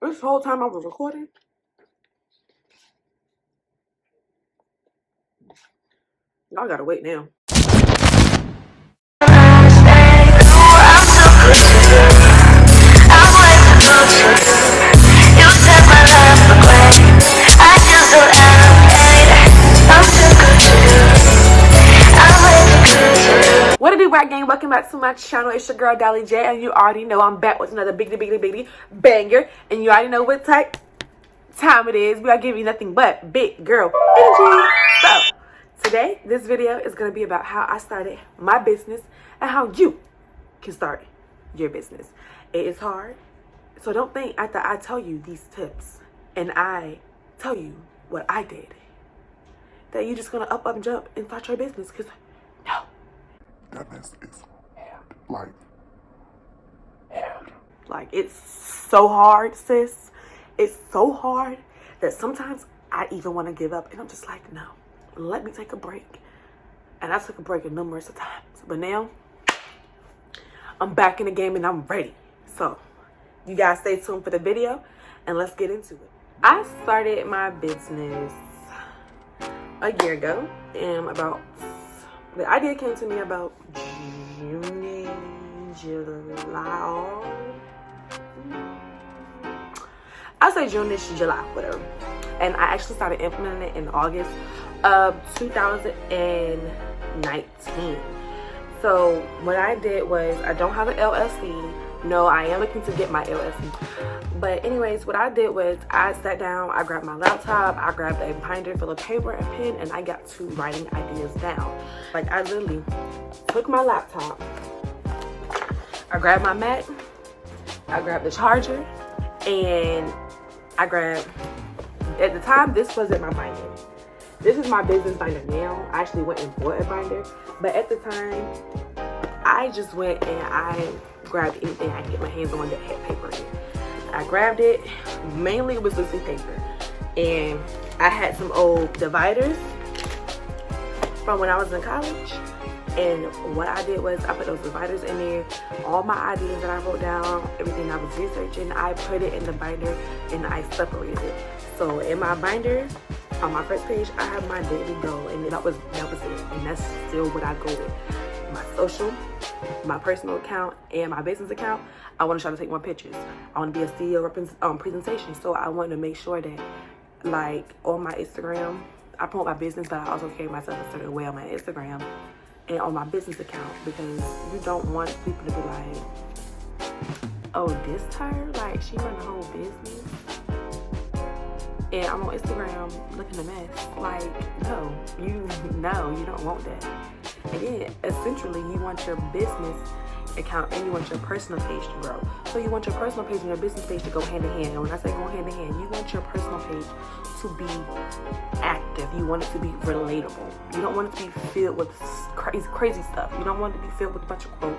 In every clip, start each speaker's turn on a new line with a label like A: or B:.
A: This whole time I was recording. Y'all gotta wait now. What it do, Black Gang? Welcome back to my channel. It's your girl Dolly J, and you already know I'm back with another big banger. And you already know what type time it is. We are giving you nothing but big girl energy. So today, this video is gonna be about how I started my business and how you can start your business. It is hard, so don't think after I tell you these tips and I tell you what I did that you're just gonna up and jump and start your business. Because no.
B: That mess is hard.
A: Like, it's so hard, sis. It's so hard that sometimes I even want to give up. And I'm just like, no, let me take a break. And I took a break numerous of times. But now, I'm back in the game and I'm ready. So, you guys stay tuned for the video and let's get into it. I started my business a year ago. And the idea came to me about July. I'll say June-ish, July, whatever. And I actually started implementing it in August of 2019. So what I did was, I don't have an LLC. No, I am looking to get my LLC. But anyways, what I did was I sat down, I grabbed my laptop, I grabbed a binder full of paper and pen, and I got to writing ideas down. Like, I literally took my laptop, I grabbed my Mac, I grabbed the charger, and I grabbed, at the time, this wasn't my binder. This is my business binder now. I actually went and bought a binder, but at the time, I just went and I grabbed anything I could get my hands on that had paper in it. I grabbed it. Mainly it was loosely paper, and I had some old dividers from when I was in college. And what I did was I put those dividers in there, all my ideas that I wrote down, everything I was researching, I put it in the binder and I separated it. So in my binder, on my first page, I have my daily goal, and that was it. And that's still what I go with. My social, my personal account, and my business account. I want to try to take more pictures. I want to be a CEO presentation. So I want to make sure that, like, on my Instagram, I promote my business, but I also carry myself a certain way on my Instagram and on my business account, because you don't want people to be like, oh, this her? Like, she run the whole business? And I'm on Instagram looking a mess. Like, no, you don't want that. And then, essentially, you want your business account and you want your personal page to grow. So you want your personal page and your business page to go hand in hand. And when I say go hand in hand, you want your personal page to be active. You want it to be relatable. You don't want it to be filled with crazy stuff. You don't want it to be filled with a bunch of quotes.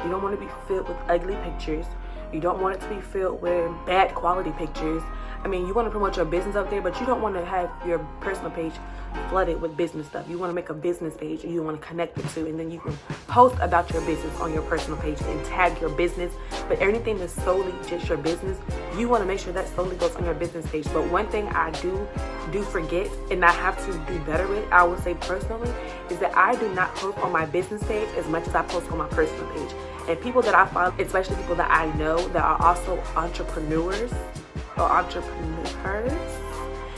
A: You don't want it to be filled with ugly pictures. You don't want it to be filled with bad quality pictures. I mean, you want to promote your business up there, but you don't want to have your personal page flooded with business stuff. You want to make a business page and you want to connect it to, and then you can post about your business on your personal page and tag your business. But anything that's solely just your business, you want to make sure that solely goes on your business page. But one thing I do forget, and I have to do better with, I would say personally, is that I do not post on my business page as much as I post on my personal page. And people that I follow, especially people that I know that are also entrepreneurs,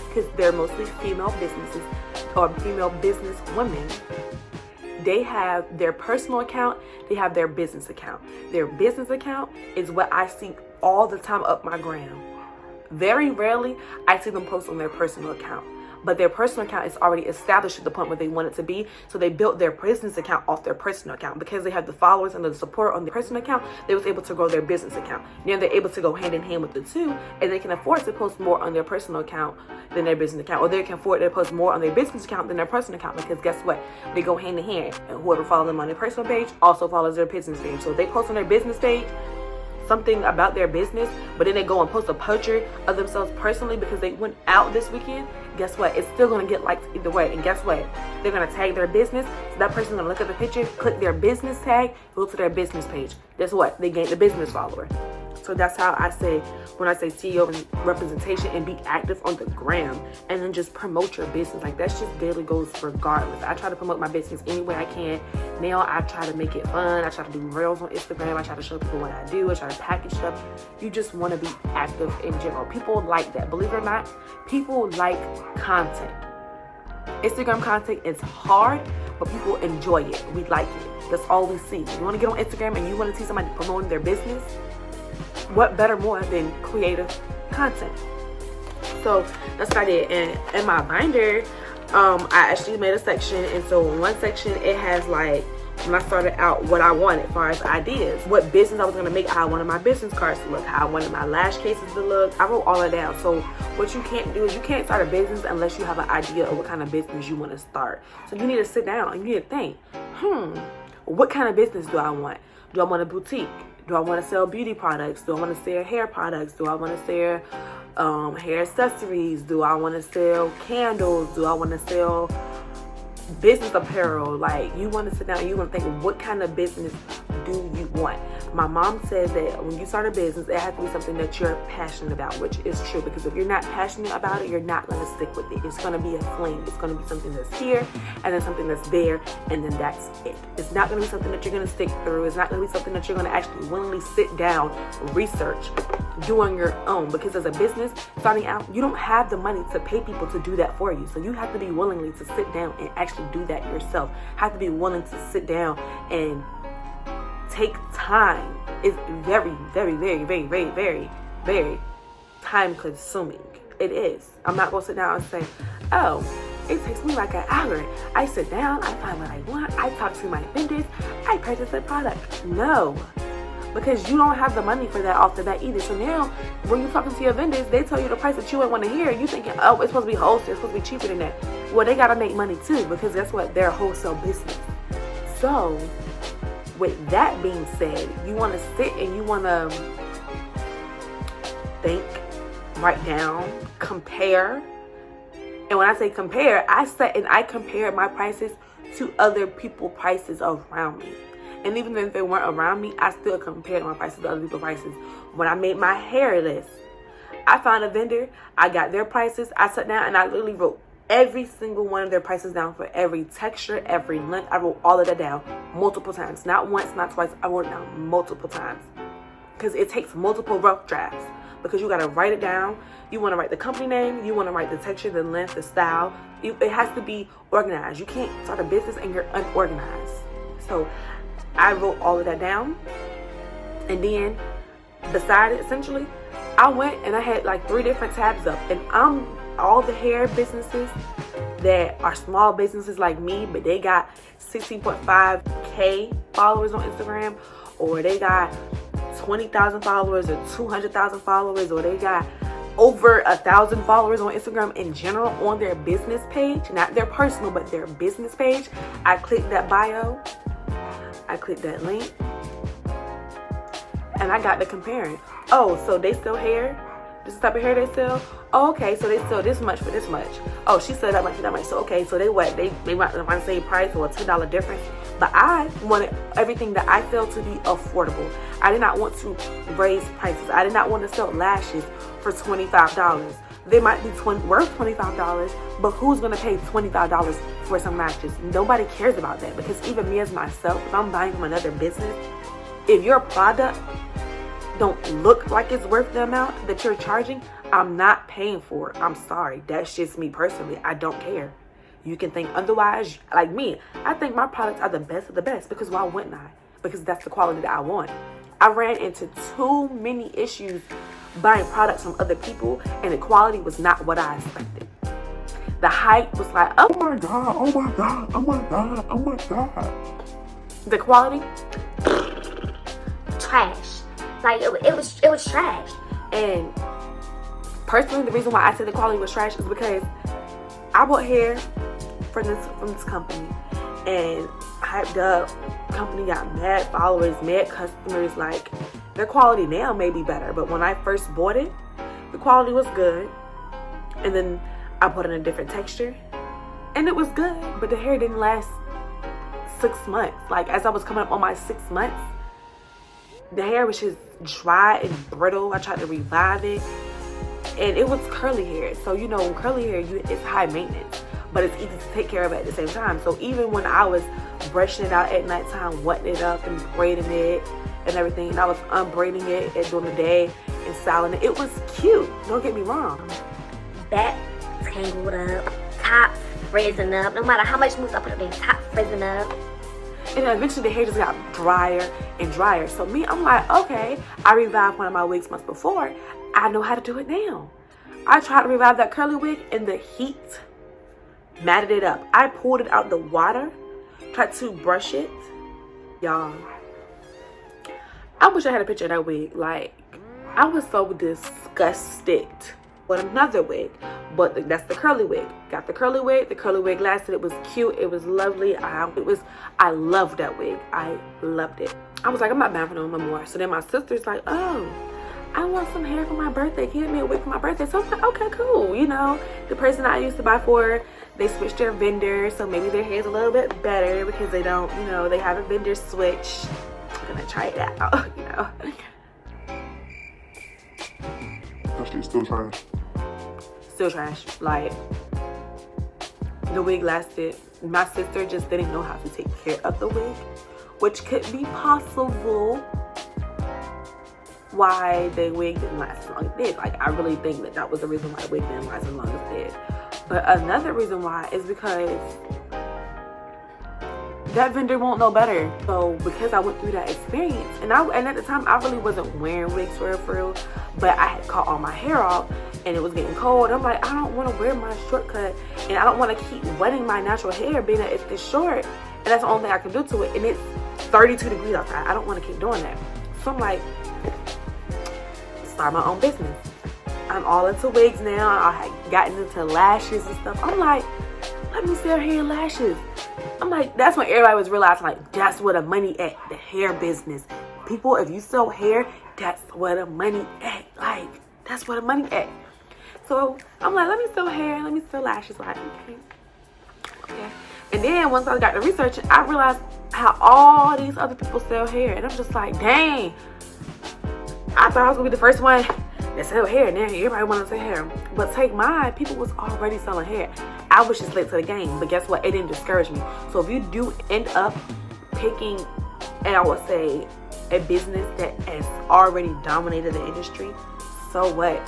A: because they're mostly female businesses or female business women, they have their personal account, they have their business account. Their business account is what I see all the time up my gram. Very rarely I see them post on their personal account. But their personal account is already established at the point where they want it to be. So they built their business account off their personal account. Because they have the followers and the support on their personal account, they was able to grow their business account. Now they're able to go hand in hand with the two, and they can afford to post more on their personal account than their business account. Or they can afford to post more on their business account than their personal account, because guess what? They go hand in hand. And whoever follows them on their personal page also follows their business page. So if they post on their business page something about their business, but then they go and post a picture of themselves personally because they went out this weekend, guess what? It's still going to get liked either way. And guess what? They're going to tag their business. So that person's going to look at the picture, click their business tag, go to their business page. Guess what? They gained the business follower. So that's how I say, when I say CEO representation, and be active on the gram, and then just promote your business. Like, that's just daily goals regardless. I try to promote my business any way I can. Now I try to make it fun. I try to do reels on Instagram. I try to show people what I do. I try to package stuff. You just want to be active in general. People like that. Believe it or not, people like content. Instagram content is hard, but people enjoy it. We like it. That's all we see. You want to get on Instagram and you want to see somebody promoting their business? What better more than creative content? So that's what I did. And in my binder, I actually made a section. And so in one section, it has like, when I started out, what I wanted as far as ideas, what business I was going to make, how I wanted my business cards to look, how I wanted my lash cases to look. I wrote all that down. So what you can't do is you can't start a business unless you have an idea of what kind of business you want to start. So you need to sit down and you need to think, what kind of business do I want? Do I want a boutique? Do I want to sell beauty products? Do I want to sell hair products? Do I want to sell hair accessories? Do I want to sell candles? Do I want to sell business apparel? Like, you want to sit down and you want to think, what kind of business do you want? My mom says that when you start a business, it has to be something that you're passionate about, which is true, because if you're not passionate about it, you're not going to stick with it. It's going to be a fling. It's going to be something that's here and then something that's there, and then that's it. It's not going to be something that you're going to stick through. It's not going to be something that you're going to actually willingly sit down, research, do on your own, because as a business starting out, you don't have the money to pay people to do that for you. So you have to be willingly to sit down and actually do that yourself. Have to be willing to sit down and take time. It's very, very, very, very, very, very, very time consuming. It is. I'm not going to sit down and say, oh, it takes me like an hour. I sit down, I find what I want, I talk to my vendors, I purchase a product. No, because you don't have the money for that off the bat either. So now when you're talking to your vendors, they tell you the price that you wouldn't want to hear. You thinking, oh, it's supposed to be wholesale, it's supposed to be cheaper than that. Well, they got to make money too, because that's what their wholesale business. So with that being said, you want to sit and you want to think, write down, compare. And when I say compare, I sat and I compared my prices to other people's prices around me. And even if they weren't around me, I still compared my prices to other people's prices. When I made my hair list, I found a vendor, I got their prices, I sat down and I literally wrote every single one of their prices down for every texture, every length. I wrote all of that down multiple times. Not once, not twice. I wrote it down multiple times. Because it takes multiple rough drafts. Because you got to write it down. You want to write the company name. You want to write the texture, the length, the style. It has to be organized. You can't start a business and you're unorganized. So I wrote all of that down. And then beside it, essentially, I went and I had like 3 different tabs up. And all the hair businesses that are small businesses like me, but they got 16.5K followers on Instagram, or they got 20,000 followers or 200,000 followers, or they got over 1,000 followers on Instagram in general on their business page, not their personal, but their business page. I clicked that bio, I clicked that link, and I got to comparing. Oh, so they sell hair? This is the type of hair they sell? Oh, okay, so they sell this much for this much. Oh, she said that much for that much. So okay, so they what? They want the same price or a $2 difference. But I wanted everything that I sell to be affordable. I did not want to raise prices. I did not want to sell lashes for $25. They might be worth $25, but who's gonna pay $25 for some lashes? Nobody cares about that, because even me as myself, if I'm buying from another business, if your product don't look like it's worth the amount that you're charging, I'm not paying for it. I'm sorry. That's just me personally. I don't care. You can think otherwise. Like me, I think my products are the best of the best, because why wouldn't I? Because that's the quality that I want. I ran into too many issues buying products from other people, and the quality was not what I expected. The hype was like, oh
B: my God, oh my God, oh my God, oh my God.
A: The quality,
C: trash. Like it was trash.
A: and personally, the reason why I said the quality was trash is because I bought hair from this company, and hyped up. Company got mad followers, mad customers. Like, their quality now may be better, but when I first bought it, the quality was good. And then I bought in a different texture, and it was good, but the hair didn't last 6 months. Like, as I was coming up on my 6 months, the hair was just dry and brittle. I tried to revive it, and it was curly hair. So you know, curly hair, it's high maintenance, but it's easy to take care of at the same time. So even when I was brushing it out at nighttime, wetting it up and braiding it and everything, and I was unbraiding it during the day and styling it, it was cute. Don't get me wrong.
C: Back tangled up, top frizzing up. No matter how much mousse I put up there, top frizzing up.
A: And then eventually the hair just got drier and drier. So me, I'm like, okay, I revived one of my wigs months before. I know how to do it now. I tried to revive that curly wig and the heat matted it up. I pulled it out the water, tried to brush it. Y'all, I wish I had a picture of that wig. Like, I was so disgusted with another wig, but that's the curly wig. Got the curly wig. The curly wig lasted. It was cute. It was lovely. I loved that wig. I loved it. I was like, I'm not buying for no more. So then my sister's like, oh, I want some hair for my birthday. Can you get me a wig for my birthday? So I'm like, okay, cool. You know, the person I used to buy for, they switched their vendor, so maybe their hair's a little bit better because they don't, you know, they have a vendor switch. I'm gonna try it out, you know.
B: That shit's still trash.
A: Still trash. Like, the wig lasted. My sister just didn't know how to take care of the wig, which could be possible why the wig didn't last as long as it did. Like, I really think that was the reason why the wig didn't last as long as it did. But another reason why is because that vendor won't know better. So because I went through that experience, and at the time I really wasn't wearing wigs for real, but I had cut all my hair off and it was getting cold. I'm like, I don't want to wear my shortcut, and I don't want to keep wetting my natural hair being that it's this short, and that's the only thing I can do to it, and it's 32 degrees outside. I don't want to keep doing that. So I'm like, start my own business. I'm all into wigs now. I had gotten into lashes and stuff. I'm like, let me sell hair and lashes. I'm like, that's when everybody was realizing, like, that's where the money at, the hair business. People, if you sell hair, that's where the money at. Like, that's where the money at. So I'm like, let me sell hair, let me sell lashes. Like, okay. And then once I got to research, I realized how all these other people sell hair. And I'm just like, dang. I thought I was gonna be the first one that sell hair, and then everybody wanted to sell hair. But take mine, people was already selling hair. I was just late to the game, but guess what? It didn't discourage me. So if you do end up picking, and I would say, a business that has already dominated the industry, so what?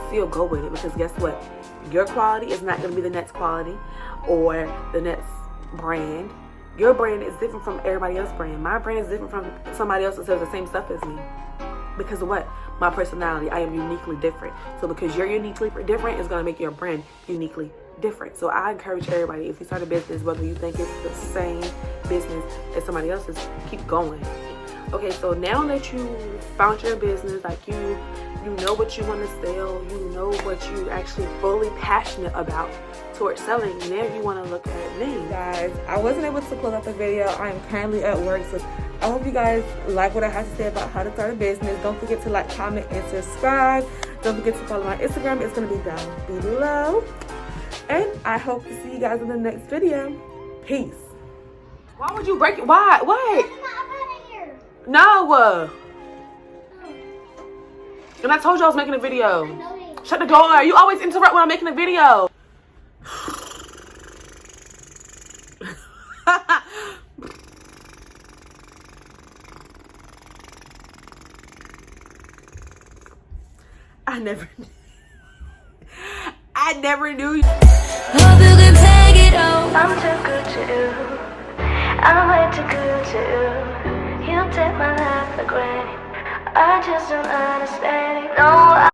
A: Still go with it, because guess what? Your quality is not gonna be the next quality or the next brand. Your brand is different from everybody else's brand. My brand is different from somebody else that sells the same stuff as me. Because of what? My personality. I am uniquely different. So because you're uniquely different, it's going to make your brand uniquely different. So I encourage everybody, if you start a business, whether you think it's the same business as somebody else's, keep going. Okay, so now that you found your business, like you know what you want to sell, you know what you actually fully passionate about towards selling, now you want to look at me. Guys, I wasn't able to close out the video. I am currently at work, so I hope you guys like what I have to say about how to start a business. Don't forget to like, comment, and subscribe. Don't forget to follow my Instagram. It's going to be down below. And I hope to see you guys in the next video. Peace. Why would you break it? Why? Wait. No. And I told you I was making a video. Shut the door. You always interrupt when I'm making a video. I never knew.
D: Hope you can take it all.
E: I'm too good to you. I'm way too good to you. You take my life for granted. I just don't understand it. No.